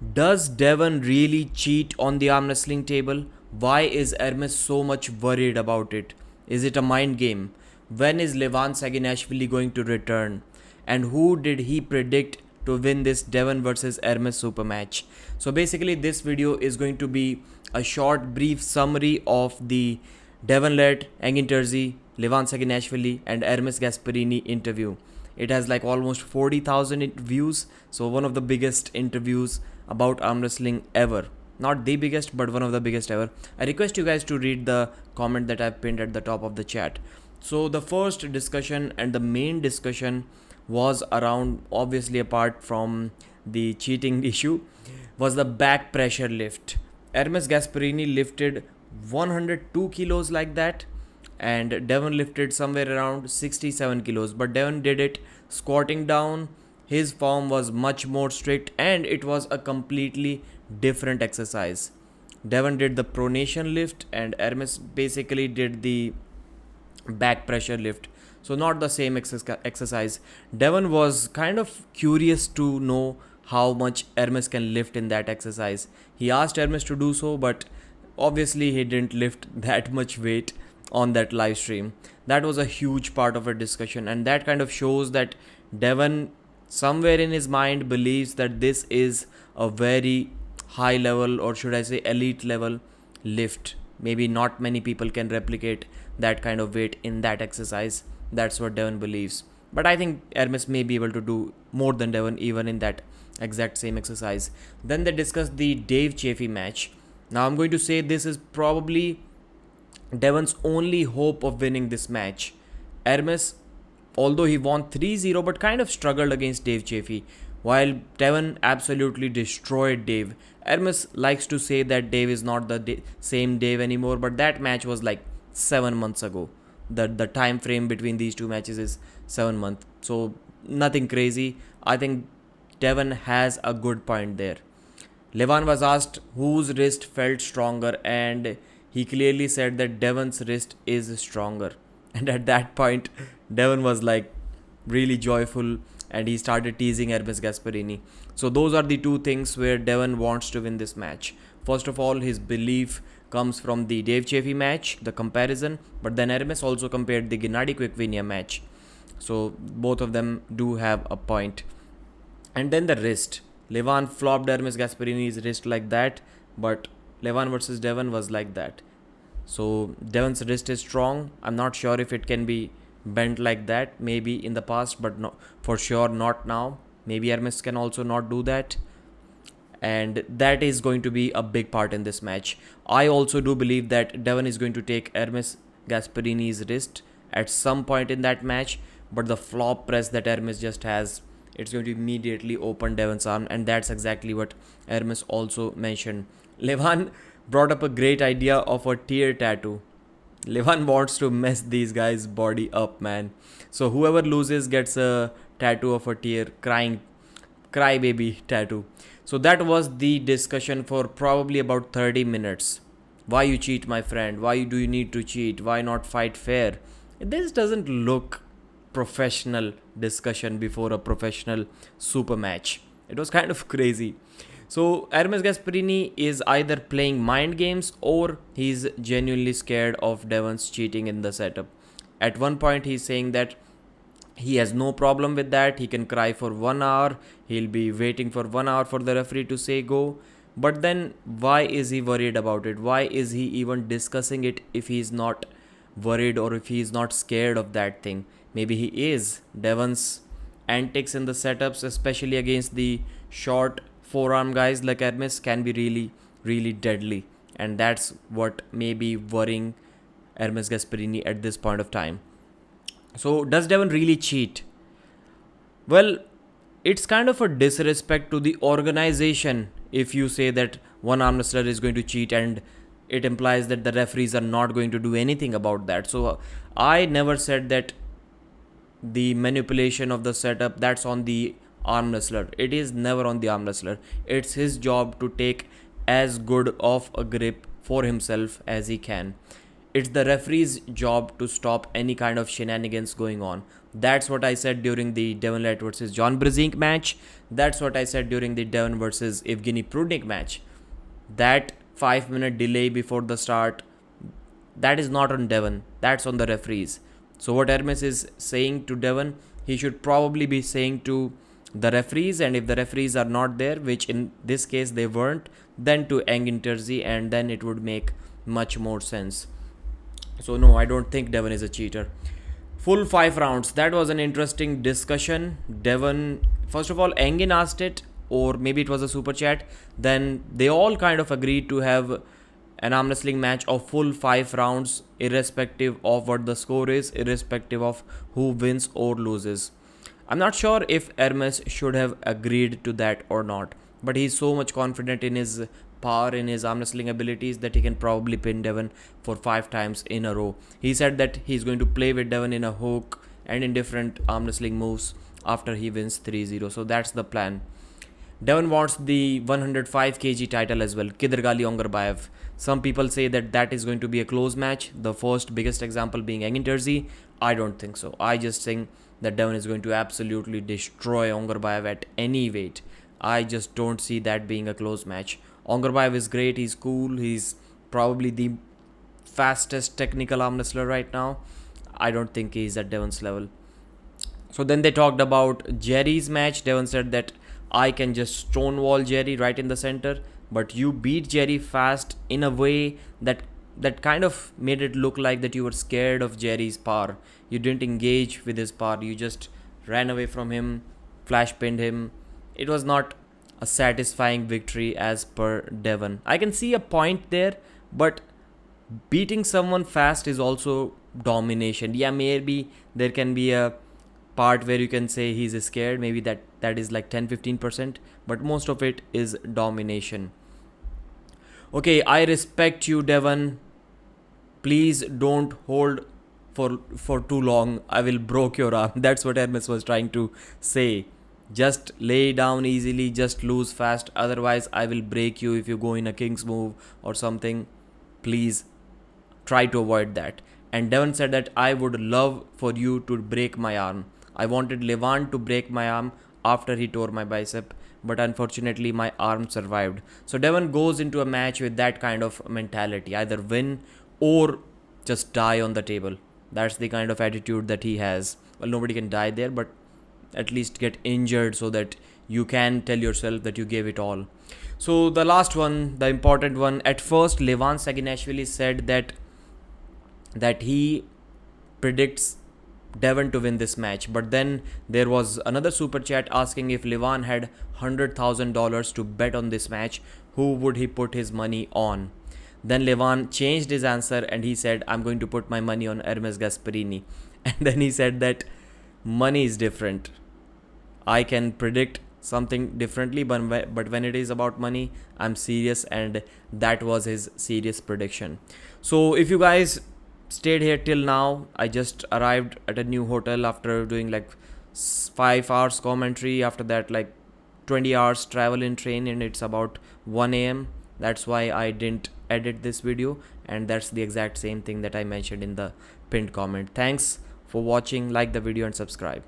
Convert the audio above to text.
Does Devon really cheat on the arm wrestling table? Why is Ermes so much worried about it? Is it a mind game? When is Levan Saginashvili going to return? And who did he predict to win this Devon versus Ermes super match? So basically this video is going to be a short brief summary of the Devon Larratt, Engin Terzi, Levan Saginashvili and Ermes Gasparini interview. It has like almost 40,000 views, so one of the biggest interviews about arm wrestling ever. Not the biggest, but one of the biggest ever. I request you guys to read the comment that I've pinned at the top of the chat. So the first discussion and the main discussion was around, obviously apart from the cheating issue, was the back pressure lift. Ermes Gasparini lifted 102 kilos like that, and Devon lifted somewhere around 67 kilos, but Devon did it squatting down. His form was much more strict and it was a completely different exercise. Devon did the pronation lift and Ermes basically did the back pressure lift. So not the same exercise. Devon was kind of curious to know how much Ermes can lift in that exercise. He asked Ermes to do so, but obviously he didn't lift that much weight on that live stream. That was a huge part of a discussion, and that kind of shows that Devon somewhere in his mind believes that this is a very high level, or should I say elite level lift. Maybe not many people can replicate that kind of weight in that exercise. That's what Devon believes. But I think Ermes may be able to do more than Devon even in that exact same exercise. Then they discussed the Dave Chaffee match. Now I'm going to say this is probably Devon's only hope of winning this match. Ermes, although he won 3-0, but kind of struggled against Dave Chaffee, while Devon absolutely destroyed Dave. Ermes likes to say that Dave is not the same Dave anymore, but that match was like 7 months ago. The time frame between these two matches is 7 months, so nothing crazy. I think Devon has a good point there. Levan was asked whose wrist felt stronger, and he clearly said that Devon's wrist is stronger. And at that point, Devon was like really joyful and he started teasing Ermes Gasparini. So those are the two things where Devon wants to win this match. First of all, his belief comes from the Dave Chaffee match, the comparison, but then Ermes also compared the Gennady Quickvinia match. So both of them do have a point. And then the wrist. Levan flopped Ermes Gasparini's wrist like that, but Levan versus Devon was like that. So Devon's wrist is strong. I'm not sure if it can be bent like that. Maybe in the past, but no, for sure not now. Maybe Ermes can also not do that. And that is going to be a big part in this match. I also do believe that Devon is going to take Ermes Gasparini's wrist at some point in that match, but the flop press that Ermes just has, it's going to immediately open Devon's arm, and that's exactly what Ermes also mentioned. Levan brought up a great idea of a tear tattoo. Levan wants to mess these guys' body up, man. So whoever loses gets a tattoo of a tear, crybaby tattoo. So that was the discussion for probably about 30 minutes. Why you cheat, my friend? Why do you need to cheat? Why not fight fair? This doesn't look professional discussion before a professional super match. It was kind of crazy. So Ermes Gasparini is either playing mind games or he's genuinely scared of Devon's cheating in the setup. At one point he's saying that he has no problem with that. He can cry for 1 hour. He'll be waiting for 1 hour for the referee to say go. But then why is he worried about it? Why is he even discussing it if he's not worried or if he's not scared of that thing? Maybe he is. Devon's antics in the setups, especially against the short forearm guys like Ermes, can be really, really deadly. And that's what may be worrying Ermes Gasparini at this point of time. So does Devon really cheat? Well, it's kind of a disrespect to the organization if you say that one arm wrestler is going to cheat, and it implies that the referees are not going to do anything about that. So I never said that the manipulation of the setup, that's on the arm wrestler. It is never on the arm wrestler. It's his job to take as good of a grip for himself as he can. It's the referee's job to stop any kind of shenanigans going on. That's what I said during the Devon Larratt versus John Brzezinski match. That's what I said during the Devon versus Evgeny Prudnik match. That 5-minute delay before the start, that is not on Devon. That's on the referees. So what Ermes is saying to Devon, he should probably be saying to the referees, and if the referees are not there, which in this case they weren't, then to Engin Terzi, and then it would make much more sense. So no, I don't think Devon is a cheater. Full 5 rounds. That was an interesting discussion. Devon, first of all, Engin asked it, or maybe it was a super chat. Then they all kind of agreed to have an arm wrestling match of full 5 rounds, irrespective of what the score is, irrespective of who wins or loses. I'm not sure if Ermes should have agreed to that or not, but he's so much confident in his power, in his arm wrestling abilities, that he can probably pin Devon for 5 times in a row. He said that he's going to play with Devon in a hook and in different arm wrestling moves after he wins 3-0. So that's the plan. Devon wants the 105 kg title as well. Kidargali Ongarbayev. Some people say that that is going to be a close match. The first biggest example being Engin Terzi. I don't think so. I just think that Devon is going to absolutely destroy Ongarbayev at any weight. I just don't see that being a close match. Ongarbayev is great. He's cool. He's probably the fastest technical arm wrestler right now. I don't think he's at Devon's level. So then they talked about Jerry's match. Devon said that I can just stonewall Jerry right in the center, but you beat Jerry fast in a way that kind of made it look like that you were scared of Jerry's power. You didn't engage with his power. You just ran away from him, flash pinned him. It was not a satisfying victory as per Devon. I can see a point there, but beating someone fast is also domination. Yeah, maybe there can be a part where you can say he's scared, maybe that is like 10-15%, but most of it is domination. Okay, I respect you, Devon. Please don't hold for too long. I will broke your arm. That's what Hermes was trying to say. Just lay down easily, just lose fast, otherwise I will break you if you go in a king's move or something. Please try to avoid that. And Devon said that I would love for you to break my arm. I wanted Levan to break my arm after he tore my bicep, but unfortunately my arm survived. So Devon goes into a match with that kind of mentality, either win or just die on the table. That's the kind of attitude that he has. Well, nobody can die there, but at least get injured so that you can tell yourself that you gave it all. So the last one, the important one. At first, Levan Saginashvili said that he predicts Devon to win this match, but then there was another super chat asking if Levan had $100,000 to bet on this match, who would he put his money on? Then Levan changed his answer and he said, I'm going to put my money on Ermes Gasparini. And then he said that money is different. I can predict something differently, but when it is about money, I'm serious, and that was his serious prediction. So if you guys stayed here till now, I just arrived at a new hotel after doing like 5 hours commentary, after that like 20 hours travel in train, and it's about 1 a.m. That's why I didn't edit this video, and that's the exact same thing that I mentioned in the pinned comment. Thanks for watching. Like the video and subscribe.